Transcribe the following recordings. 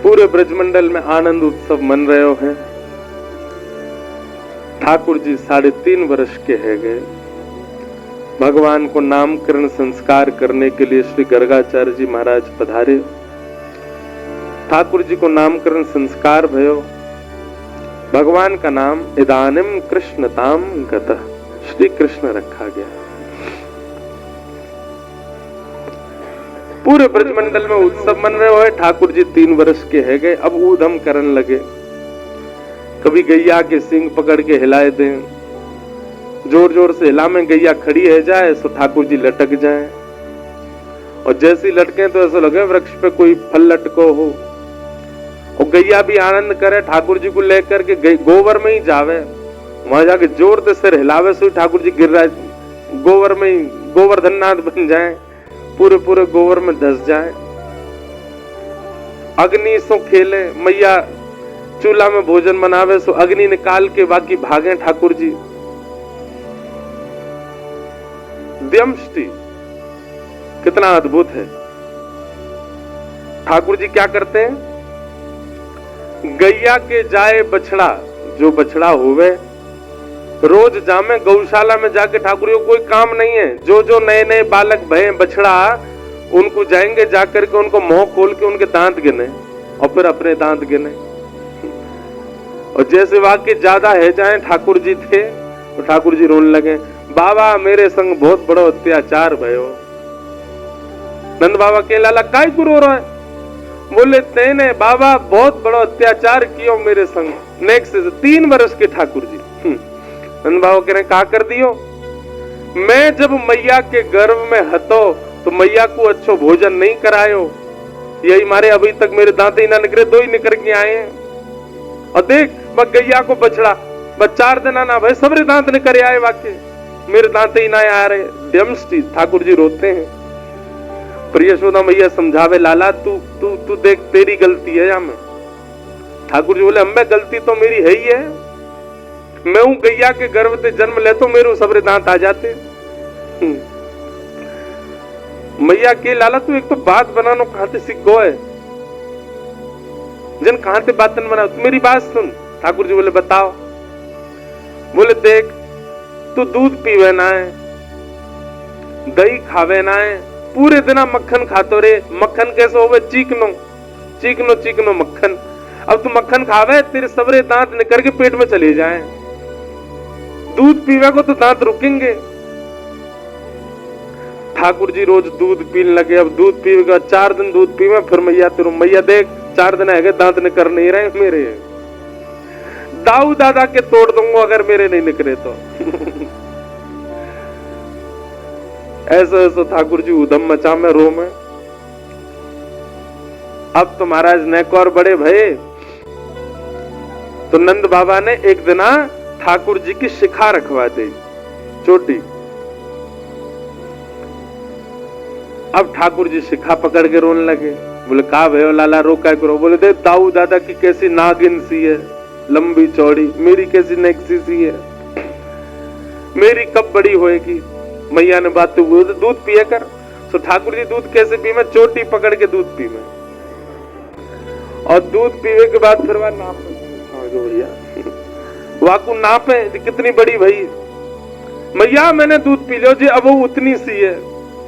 पूरे ब्रजमंडल में आनंद उत्सव मन रहे हैं। ठाकुर जी 3.5 वर्ष के है गए। भगवान को नामकरण संस्कार करने के लिए श्री गर्गाचार्य जी महाराज पधारे। ठाकुर जी को नामकरण संस्कार भयो। भगवान का नाम इदानिम कृष्णताम गतः, श्री कृष्ण रखा गया। पूरे ब्रजमंडल में उत्सव मन रहे हुए। ठाकुर जी 3 वर्ष के है गए। अब ऊधम करने लगे। कभी गैया के सींग पकड़ के हिलाए दें, जोर जोर से हिला में गैया खड़ी है जाए तो ठाकुर जी लटक जाए, और जैसी लटके तो ऐसा लगे वृक्ष पे कोई फल लटको हो। और गैया भी आनंद करे, ठाकुर जी को लेकर के गोबर में ही जावे, वहां जाके जोर से सिर हिलावे सो ठाकुर जी गिर रहा है गोबर में ही, गोवर्धननाथ बन जाए, पूरे पूरे गोबर में धस जाए। अग्नि सो खेले, मैया चूल्हा में भोजन बनावे सो अग्नि निकाल के बाकी भागे ठाकुर जी। द्यमष्टि कितना अद्भुत है। ठाकुर जी क्या करते हैं, गैया के जाए बछड़ा, जो बछड़ा होवे रोज जामे गौशाला में जाके, ठाकुर जी को कोई काम नहीं है, जो जो नए नए बालक भय बछड़ा उनको जाएंगे जाकर के उनको मुंह खोल के उनके दांत गिने और फिर अपने दांत गिने। और जैसे वाक्य ज्यादा है जाए ठाकुर जी थे तो ठाकुर जी रोने लगे, बाबा मेरे संग बहुत बड़ो अत्याचार भयो। नंद बाबा के लाला काय को रो रहा है, बोले तेने बाबा बहुत बड़ो अत्याचार कियो मेरे संग। नेक्स्ट 3 वर्ष के ठाकुर जी। नंद बाबा कह रहे क्या कर दियो, मैं जब मैया के गर्भ में हतो तो मैया को अच्छो भोजन नहीं करायो, यही मारे अभी तक मेरे दांत ही ना निकले, 2 ही निकल के आए हैं। और देख बस गैया को बछड़ा बस 4 दिन आना भाई सबरे दांत निकल आए, वाक्य मेरे दांत ही ना आ रहे। डमस्टी ठाकुर जी रोते हैं। पर यशोदा मैया समझावे, लाला तू तू तू देख तेरी गलती है यहाँ में। ठाकुर जी बोले अम्बे गलती तो मेरी है ही है, मैं हूं गैया के गर्भ से जन्म ले तो मेरे सबरे दांत आ जाते। मैया के लाला तू एक तो बात बनानो कहां से सीख गो है, जन कहां से बात बना, तू मेरी बात सुन। ठाकुर जी बोले बताओ। बोले देख तू दूध पीवे ना है, दही खावे ना है, पूरे दिन मक्खन खातो रे। मक्खन कैसे होवे, चीकनो चीकनो चीकनो मक्खन। अब तू मक्खन खावे तेरे सबरे दांत निकल के पेट में चले जाए, दूध पीवे को तो दांत रुकेंगे। ठाकुर जी रोज दूध पीने लगे। अब दूध पीवेगा 4 दिन दूध पीवे, फिर मैया तेरू मैया देख 4 दिन है दांत निकल नहीं रहे मेरे, दाऊ दादा के तोड़ दूंगा अगर मेरे नहीं निकले तो। ऐसा ऐसा ठाकुर जी उधम मचा में रो में। अब तो महाराज नेक और बड़े भये, तो नंद बाबा ने एक दिन ठाकुर जी की शिखा रखवा दी, चोटी। अब ठाकुर जी शिखा पकड़ के रोने लगे। बोले का भयो लाला रो क्या करो। बोले दे दाऊ दादा की कैसी नागिन सी है, लंबी चौड़ी, मेरी कैसी नेक्सी सी है, मेरी कब बड़ी होएगी। मैया ने बात तो दूध पिए कर। तो ठाकुर जी दूध कैसे पी में, चोटी पकड़ के दूध पी में, और दूध पीवे के बाद फिर वह नापे भैया, वाकू नापे कितनी बड़ी भई मैया मैंने दूध पी लो जी, अब वो उतनी सी है।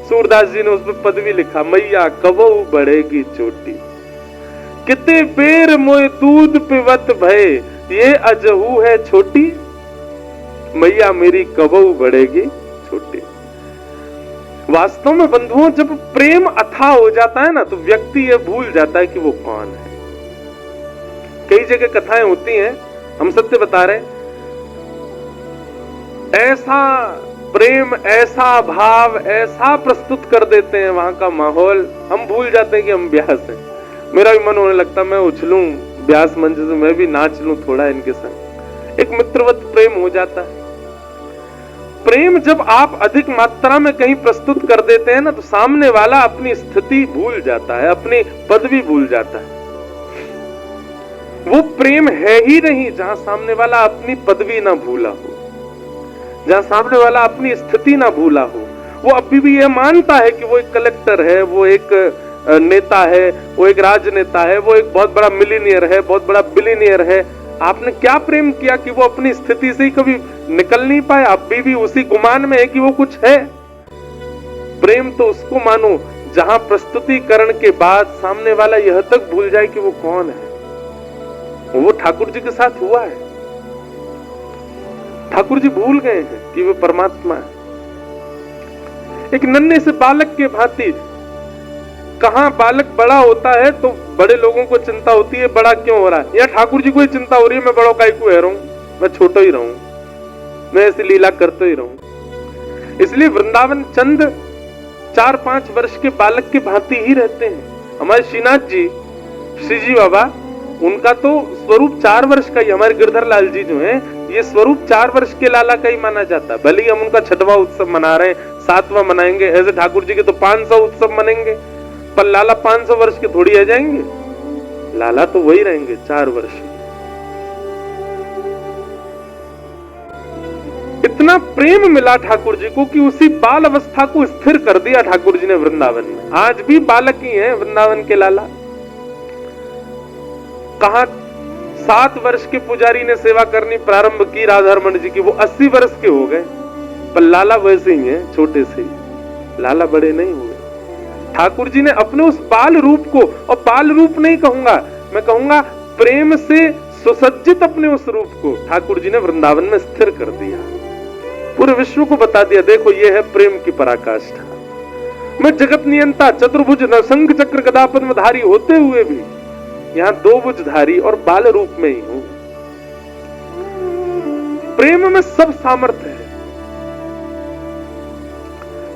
सूरदास जी ने उस पर पदवी लिखा, मैया कबो बढ़ेगी चोटी, कितने बेर मोए दूध पिवत भय, ये अजहू है छोटी, मैया मेरी कबो बढ़ेगी छोटी। वास्तव में बंधुओं जब प्रेम अथाह हो जाता है ना तो व्यक्ति ये भूल जाता है कि वो कौन है। कई जगह कथाएं होती हैं, हम सत्य बता रहे, ऐसा प्रेम ऐसा भाव ऐसा प्रस्तुत कर देते हैं वहां का माहौल, हम भूल जाते हैं कि हम ब्यास हैं। मेरा भी मन होने लगता मैं उछलूं ब्यास मंच से, मैं भी नाच लूं थोड़ा इनके संग, एक मित्रवत प्रेम हो जाता है। प्रेम जब आप अधिक मात्रा में कहीं प्रस्तुत कर देते हैं ना तो सामने वाला अपनी स्थिति भूल जाता है, अपनी पदवी भूल जाता है। वो प्रेम है ही नहीं जहां सामने वाला अपनी पदवी ना भूला हो, जहां सामने वाला अपनी स्थिति ना भूला हो। वो अभी भी ये मानता है कि वो एक कलेक्टर है, वो एक नेता है, वो एक राजनेता है, वो एक बहुत बड़ा मिलीनियर है, बहुत बड़ा बिलीनियर है, आपने क्या प्रेम किया कि वो अपनी स्थिति से ही कभी निकल नहीं पाया, अभी भी उसी गुमान में है कि वो कुछ है। प्रेम तो उसको मानो जहां प्रस्तुतिकरण के बाद सामने वाला यह तक भूल जाए कि वो कौन है। वो ठाकुर जी के साथ हुआ है। ठाकुर जी भूल गए हैं कि वो परमात्मा है। एक नन्हे से बालक के भांति, कहां बालक बड़ा होता है तो बड़े लोगों को चिंता होती है बड़ा क्यों हो रहा है, या ठाकुर जी को ही चिंता हो रही है मैं बड़ों का क्यों रहा हूं, मैं छोटा ही रहूं, मैं ऐसी लीला करते ही रहूं। इसलिए वृंदावन चंद 4-5 वर्ष के बालक के भांति ही रहते हैं। हमारे श्रीनाथ जी, श्री जी बाबा, उनका तो स्वरूप 4 वर्ष का ही, हमारे गिरधर लाल जी जो है ये स्वरूप 4 वर्ष के लाला का ही माना जाता है। भले ही हम उनका 6वां उत्सव मना रहे हैं, 7वां मनाएंगे, ऐसे ठाकुर जी के तो 500 उत्सव मनेंगे, पर लाला 500 वर्ष के थोड़ी रह जाएंगे, लाला तो वही रहेंगे 4 वर्ष। इतना प्रेम मिला ठाकुर जी को कि उसी बाल अवस्था को स्थिर कर दिया ठाकुर जी ने वृंदावन में। आज भी बालक ही हैं वृंदावन के लाला। कहा 7 वर्ष के पुजारी ने सेवा करनी प्रारंभ की राधारमण जी की, वो 80 वर्ष के हो गए, पर लाला वैसे ही हैं, छोटे से ही, लाला बड़े नहीं हुए। ठाकुर जी ने अपने उस बाल रूप को, और बाल रूप नहीं कहूंगा, मैं कहूंगा प्रेम से सुसज्जित अपने उस रूप को ठाकुर जी ने वृंदावन में स्थिर कर दिया। पूरे विश्व को बता दिया, देखो ये है प्रेम की पराकाष्ठा। मैं जगत नियंता चतुर्भुज शंख चक्र गदा पद्मधारी होते हुए भी यहां 2 भुजधारी और बाल रूप में ही हूं। प्रेम में सब सामर्थ्य है।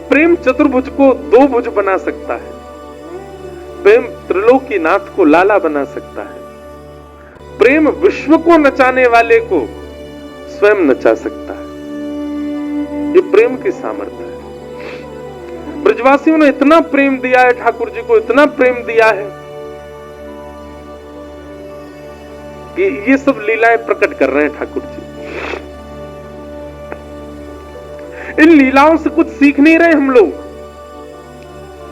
प्रेम चतुर्भुज को 2 भुज बना सकता है। प्रेम त्रिलोकीनाथ को लाला बना सकता है। प्रेम विश्व को नचाने वाले को स्वयं नचा सकता है। ये प्रेम की सामर्थ्य है। ब्रजवासियों ने इतना प्रेम दिया है ठाकुर जी को, इतना प्रेम दिया है कि ये सब लीलाएं प्रकट कर रहे हैं ठाकुर जी। इन लीलाओं से कुछ सीख नहीं रहे हम लोग।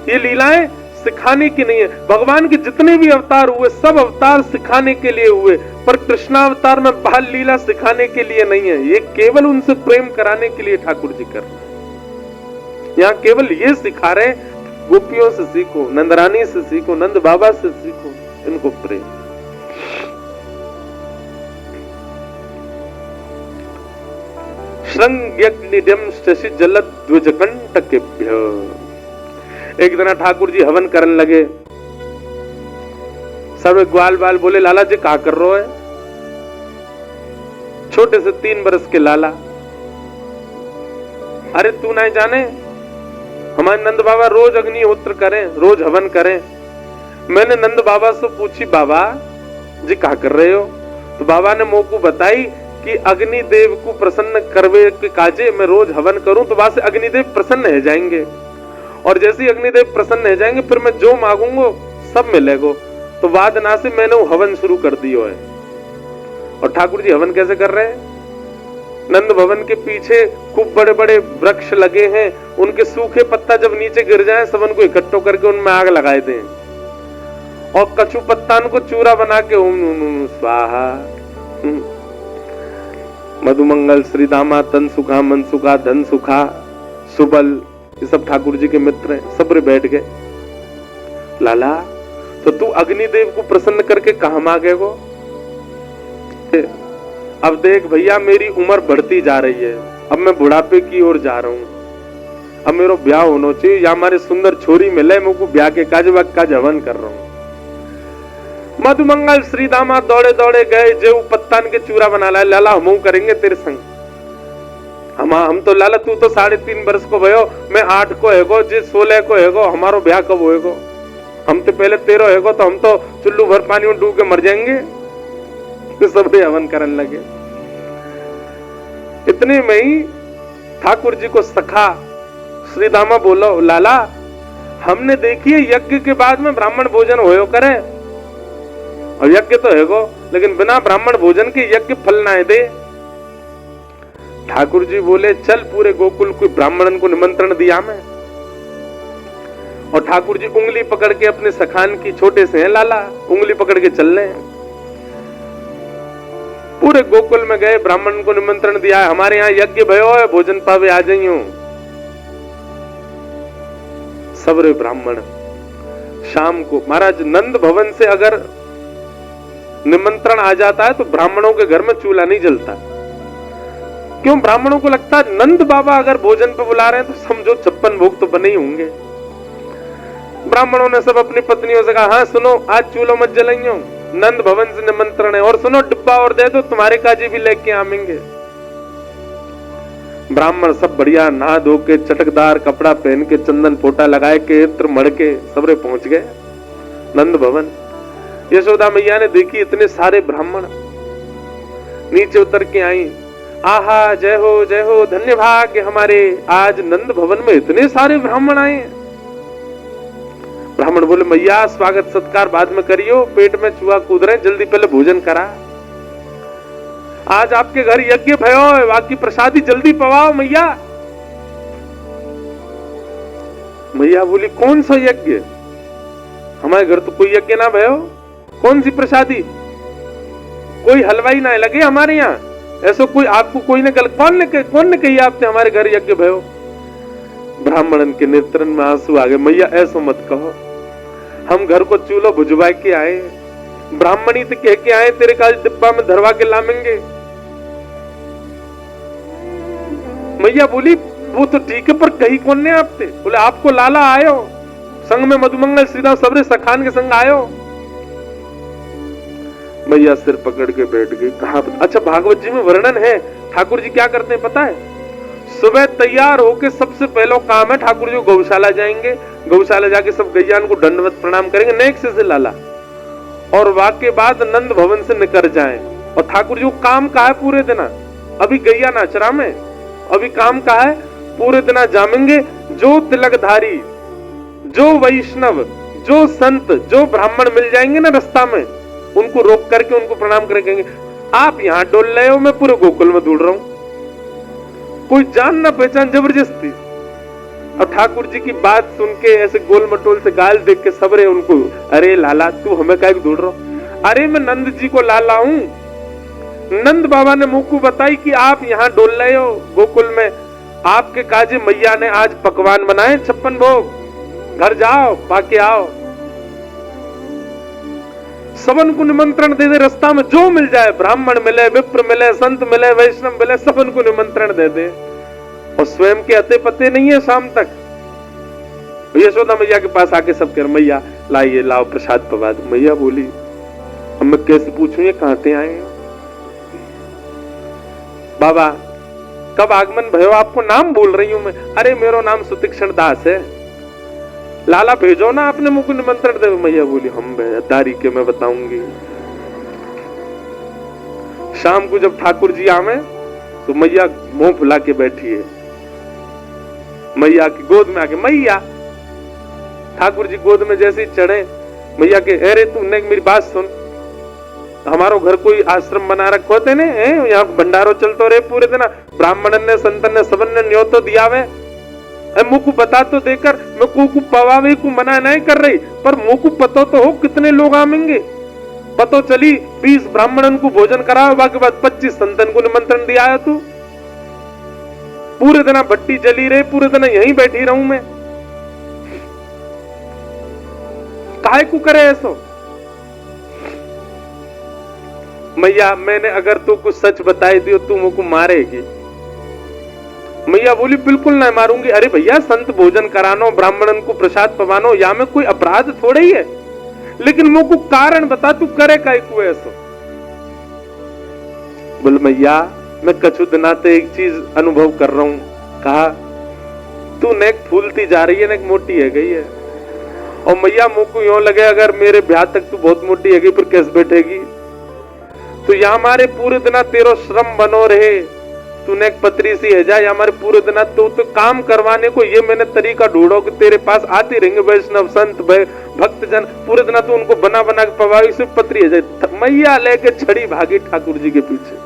ये लीलाएं सिखाने की नहीं है। भगवान के जितने भी अवतार हुए सब अवतार सिखाने के लिए हुए, पर कृष्णावतार में बाल लीला सिखाने के लिए नहीं है। ये केवल उनसे प्रेम कराने के लिए ठाकुर जी कर रहे हैं। यहाँ केवल ये सिखा रहे हैं, गोपियों से सीखो, नंदरानी से सीखो, नंद बाबा से सीखो इनको प्रेम। श्रृंग्यग्निड्यम शशि जलद द्विजकंटकेभ्य। एक दिन ठाकुर जी हवन करने लगे। सब ग्वाल बाल बोले, लाला जी क्या कर रहे हो? छोटे से 3 वर्ष के लाला, अरे तू नहीं जाने हमारे नंद बाबा रोज अग्निहोत्र करें, रोज हवन करें। मैंने नंद बाबा से पूछी, बाबा जी क्या कर रहे हो? तो बाबा ने मोको बताई कि अग्निदेव को प्रसन्न करवे के काजे मैं रोज हवन करूं तो वहां से अग्निदेव प्रसन्न हो जाएंगे, और जैसे ही अग्निदेव प्रसन्न हो जाएंगे फिर मैं जो मांगूंगा सब मिलेगा। तो वादना से मैंने वो हवन शुरू कर दिया है। और ठाकुर जी हवन कैसे कर रहे हैं? नंद भवन के पीछे खूब बड़े बड़े वृक्ष लगे हैं, उनके सूखे पत्ता जब नीचे गिर जाए सब उनको इकट्ठो करके उनमें आग लगाए दें, और कछू पत्तान को चूरा बना के ओम स्वाहा, मधुमंगल श्रीदामा तन सुखा मन सुखा धन सुखा सुबल, ये सब ठाकुर जी के मित्र हैं। सब बैठ गए। लाला तो तू अग्निदेव को प्रसन्न करके कहां मांगेगो? अब देख भैया मेरी उम्र बढ़ती जा रही है, अब मैं बुढ़ापे की ओर जा रहा हूं, अब मेरा ब्याह होना चाहिए, या हमारे सुंदर छोरी मिले, मैं को ब्याह के काज वक्त का जवन कर रहा हूं। मधुमंगल श्रीदामा दौड़े दौड़े गए, जो पत्तान के चूरा बना लाए। लाला हम करेंगे तेरे संग। हम तो लाला तू तो 3.5 वर्ष को भयो, मैं 8 को हैगो, जे 16 को हैगो, हमारो ब्याह कब होएगो? हम तो पहले 13 हैगो, तो हम तो चुल्लू भर पानी में डूब के मर जाएंगे। तो सब हवन करने लगे। इतने में ही ठाकुर जी को सखा श्रीदामा बोलो, लाला हमने देखिए यज्ञ के बाद में ब्राह्मण भोजन होयो करे, और यज्ञ तो हैगो, लेकिन बिना ब्राह्मण भोजन के यज्ञ फल ना दे। ठाकुर जी बोले, चल पूरे गोकुल को ब्राह्मणन को निमंत्रण दिया मैं, और ठाकुर जी उंगली पकड़ के अपने सखान की, छोटे से हैं लाला, उंगली पकड़ के चल रहे हैं। पूरे गोकुल में गए, ब्राह्मण को निमंत्रण दिया है, हमारे यहाँ यज्ञ भयो है, भोजन पावे आ जाइयो। सबरे ब्राह्मण शाम को, महाराज नंद भवन से अगर निमंत्रण आ जाता है तो ब्राह्मणों के घर में चूल्हा नहीं जलता। क्यों? ब्राह्मणों को लगता है नंद बाबा अगर भोजन पे बुला रहे हैं तो समझो 56 भोग तो बने ही होंगे। ब्राह्मणों ने सब अपनी पत्नियों से कहा, हाँ सुनो, आज चूल्हो मत जलाइयो, नंद भवन से निमंत्रण है, और सुनो डिब्बा और दे दो, तुम्हारे काजी भी लेके आवेंगे। ब्राह्मण सब बढ़िया नहा धो के, चटकदार कपड़ा पहन के, चंदन फोटा लगाए के, इत्र मड़ के सबरे पहुंच गए नंद भवन। यशोदा मैया ने देखी इतने सारे ब्राह्मण, नीचे उतर के आई, आहा जय हो, धन्य भाग्य हमारे, आज नंद भवन में इतने सारे ब्राह्मण आए। ब्राह्मण बोले, मैया स्वागत सत्कार बाद में करियो, पेट में चूहा कूद रहे, जल्दी पहले भोजन करा। आज आपके घर यज्ञ भयो है, बाकी प्रसादी जल्दी पवाओ मैया। मैया बोली, कौन सा यज्ञ? हमारे घर तो कोई यज्ञ ना भयो, कौन सी प्रसादी? कोई हलवाई ना लगे हमारे यहाँ, ऐसा कोई आपको कोई ने कौन ने कही आपने हमारे घर यज्ञ भयो? ब्राह्मणन के नेत्रन में आंसू आ गए। मैया ऐसा मत कहो, हम घर को चूल्हो भुजवा के आए, ब्राह्मणी से कह के आए तेरे का डिब्बा में धरवा के लामेंगे। मैया बोली, वो तो ठीक है, पर कही कौन ने आपसे? बोले, आपको लाला आयो, संग में मधुमंगल श्रीदास सबरे सखान के संग आयो। मैया सिर पकड़ के बैठ गई। कहा, अच्छा भागवत जी में वर्णन है, ठाकुर जी क्या करते हैं पता है? सुबह तैयार होके सबसे पहला काम है, ठाकुर जी गौशाला जाएंगे, गौशाला जाके सब गैयान को दंडवत प्रणाम करेंगे, नेक से लाला, और वाके बाद नंद भवन से निकल जाएं। और ठाकुर जी को काम का है पूरे दिन, अभी गैया नाचरा में, अभी काम का है पूरे दिन जामेंगे। जो तिलकधारी, जो वैष्णव, जो संत, जो ब्राह्मण मिल जाएंगे ना रास्ता में, उनको रोक करके उनको प्रणाम करेंगे। आप यहाँ डोल रहे हो, मैं पूरे गोकुल में ढूंढ रहा हूं, कोई जान ना पहचान जबरदस्ती। और ठाकुर जी की बात सुन के ऐसे गोल मटोल से गाल देख के सबरे उनको, अरे लाला तू हमें क्या ढूंढ रहा हो? अरे मैं नंद जी को लाला हूं, नंद बाबा ने मुंह को बताई कि आप यहाँ डोल रहे हो गोकुल में, आपके काजी मैया ने आज पकवान बनाए 56 भोग, घर जाओ पाके आओ। सबन को निमंत्रण दे दे, रास्ता में जो मिल जाए, ब्राह्मण मिले, विप्र मिले, संत मिले, वैष्णव मिले, सबन को निमंत्रण दे दे। और स्वयं के अते पते नहीं है शाम तक। यशोदा मैया के पास आके सब कह, मैया लाइए, लाओ प्रसाद पवा दो। मैया बोली, अब मैं कैसे पूछूं ये कहां से आए? बाबा कब आगमन भयो? आपको नाम बोल रही हूं मैं। अरे मेरा नाम सुतीक्षण दास है। लाला भेजो ना, अपने मुंह को निमंत्रण दे। मैया बोली, हम दारी के मैं बताऊंगी। शाम को जब ठाकुर जी आवे तो मैया मुंह फुला के बैठी है, मैया की गोद में आके, मैया ठाकुर जी गोद में जैसे ही चढ़े, मैया के, अरे तूने मेरी बात सुन, हमारो घर कोई आश्रम बना रखो थे ने, यहाँ भंडारो चलतो रहे पूरे दिन, ब्राह्मण ने संतन ने सबन ने न्योतो दिया वे, मुझको बता तो देकर, मैं को पवावे को मना नहीं कर रही, पर मुझको पता तो हो कितने लोग आवेंगे। पतो चली 20 ब्राह्मणन को भोजन कराओ, बाकी बाद 25 संतन को निमंत्रण दिया है। तू पूरे दिन भट्टी जली रही, पूरे दिन यहीं बैठी रहूं मैं, काहे को करे ऐसो? मैया मैंने अगर तू कुछ सच बताई दियो तू मुझको मारेगी। मैया बोली, बिल्कुल नहीं मारूंगी। अरे भैया, संत भोजन करानो, ब्राह्मणन को प्रसाद पवानो, या में कोई अपराध थोड़े ही है, लेकिन मुझको कारण बता, तू करे काहे को ऐसो? बोल, मैया मैं कछु दिनाते एक चीज अनुभव कर रहा हूं। कहा, तू नेक फूलती जा रही है, नेक मोटी है गई है। और मैया मुझको यूं लगे अगर मेरे ब्याह तक तू बहुत मोटी है गई, फिर कैसे बैठेगी? तो यहाँ हमारे पूरे दिन तेरो श्रम बनो रहे, तूने एक पत्री सी है जाए, हमारे पूरे दिन तो काम करवाने को ये मैंने तरीका ढूंढो कि तेरे पास आती रहेंगे वैष्णव संत भक्त जन, पूरे दिन तू उनको बना बना के पवाई, सिर्फ पत्री है जाए। मैया लेके छड़ी भागी ठाकुर जी के पीछे,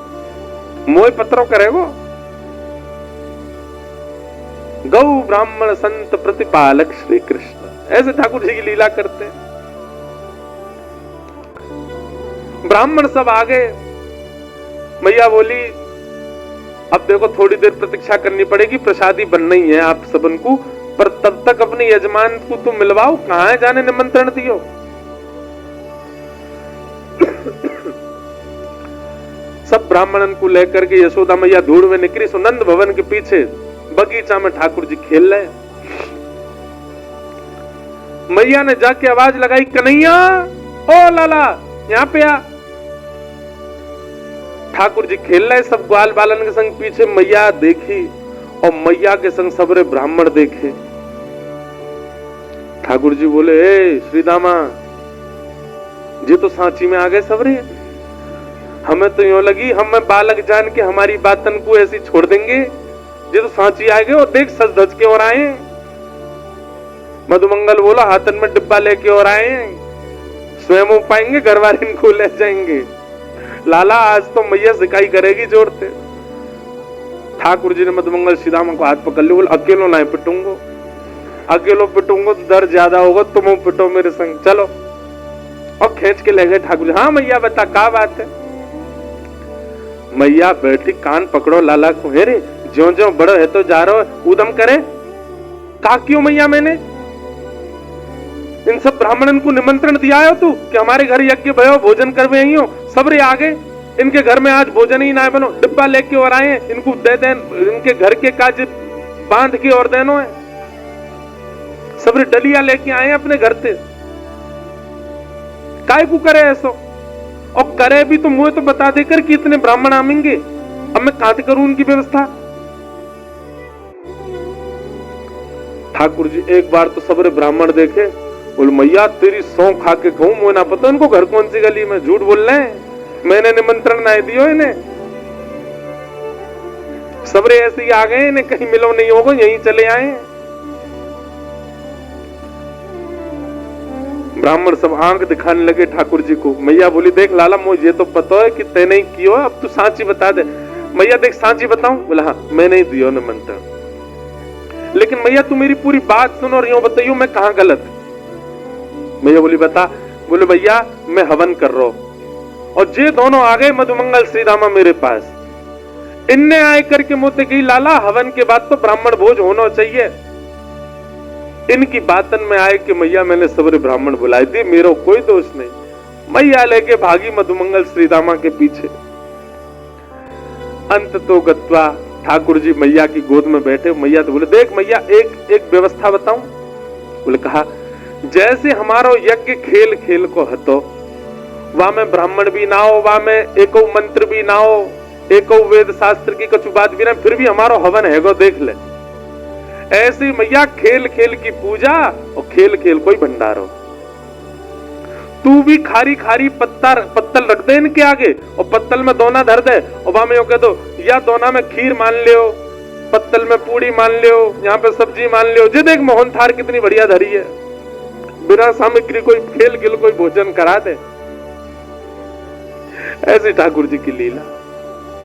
मोह पत्रों करेगो। गौ ब्राह्मण संत प्रतिपालक श्री कृष्ण, ऐसे ठाकुर जी की लीला करते हैं। ब्राह्मण सब आ गए। मैया बोली अब देखो थोड़ी देर प्रतीक्षा करनी पड़ेगी, प्रसादी बनना ही है आप सबन को, पर तब तक अपने यजमान को तुम मिलवाओ, कहां है जाने निमंत्रण दियो। सब ब्राह्मणन को लेकर के यशोदा मैया धूड़ में निकली। सुनंद भवन के पीछे बगीचा में ठाकुर जी खेल रहे। मैया ने जाके आवाज लगाई, कन्हैया ओ लाला यहां पे आ। ठाकुर जी खेल रहे सब ग्वाल बालन के संग। पीछे मैया देखी और मैया के संग सबरे ब्राह्मण देखे। ठाकुर जी बोले, ए श्रीदामा जी तो सांची में आ गए सबरे। हमें तो यूं लगी हम बालक जान के हमारी बातन को ऐसी छोड़ देंगे, जी तो सांची आ गए और देख सज धज के और आए। मधुमंगल बोला, हाथन में डिब्बा लेके और आए, स्वयं पाएंगे घर वाले इनको ले जाएंगे। लाला आज तो मैया सिकाई करेगी जोर से। ठाकुर जी ने मधुमंगल श्रीदामा को हाथ पकड़ लिया। बोले अकेलो ना पिटूंगो, अकेलो पिटूंगो तो दर्द ज्यादा होगा, तुम पिटो मेरे संग चलो। और खींच के ले गए ठाकुर जी। हाँ मैया बता क्या बात है। मैया बैठी, कान पकड़ो लाला को। हे रे ज्यो ज्यो बड़ो है तो जा रहो उदम करे। का क्यों मैया मैंने इन सब ब्राह्मणन को निमंत्रण दिया है तू कि हमारे घर यज्ञ भयो भोजन करवे आई हो। सबरे आ गए, इनके घर में आज भोजन ही ना बनो, डिब्बा लेके और आए, इनको दे दें, इनके घर के काज बांध के और देनो है। सबरे डलिया लेके आए अपने घर से। काय को करे ऐसो, और करे भी तो मुझे तो बता देकर कि इतने ब्राह्मण आमेंगे। अब मैं कहां से करूं उनकी व्यवस्था। ठाकुर जी एक बार तो सबरे ब्राह्मण देखे। बोल मैया तेरी सौ खा के कहूं, मुझे ना पता उनको घर कौन सी गली में। झूठ बोल रहे हैं, मैंने निमंत्रण ना दियो इन्हें। सबरे ऐसे ही आ गए, इन्हें कहीं मिलो नहीं होगा, यहीं चले आए। ब्राह्मण सब आंख दिखाने लगे ठाकुर जी को। मैया बोली, देख लाला मुझे तो पता है कि तैने ही कियो, अब तू सांची बता दे। मैया देख सांची बताऊं। बोला हाँ मैंने ही दियो निमंत्रण, लेकिन मैया तू मेरी पूरी बात सुनो और यूं बताइयो मैं कहां गलत। मैया बोली बता। बोले भैया मैं हवन कर रहा हूं और जे दोनों आ गए मधुमंगल श्रीदामा मेरे पास। इनने आए करके मोते गई, लाला हवन के बाद तो ब्राह्मण भोज होना चाहिए। इनकी बातन में आए कि मैया मैंने सबरे ब्राह्मण बुलाए दिए, मेरा कोई दोष नहीं। मैया लेके भागी मधुमंगल श्रीदामा के पीछे। अंत तो गत्वा ठाकुर जी मैया की गोद में बैठे। मैया तो बोले, देख मैया एक व्यवस्था बताऊं। बोले कहा, जैसे हमारो यज्ञ खेल खेल को हतो, वहां में ब्राह्मण भी ना हो, वहां में एको मंत्र भी ना हो, एको वेद शास्त्र की कछु बात भी ना, फिर भी हमारो हवन है गो देख ले। ऐसी मैया खेल खेल की पूजा और खेल खेल कोई भंडारो। तू भी खारी खारी पत्तल रख दे इनके आगे और पत्तल में दोना धर दे और वहां में कह दो या दोना में खीर मान लियो, पत्तल में पूड़ी मान लियो, यहाँ पे सब्जी मान लियो। जे देख मोहन थार कितनी बढ़िया धरी है, बिना सामग्री कोई खेल खेल कोई भोजन करा दे। ऐसे ठाकुर जी की लीला।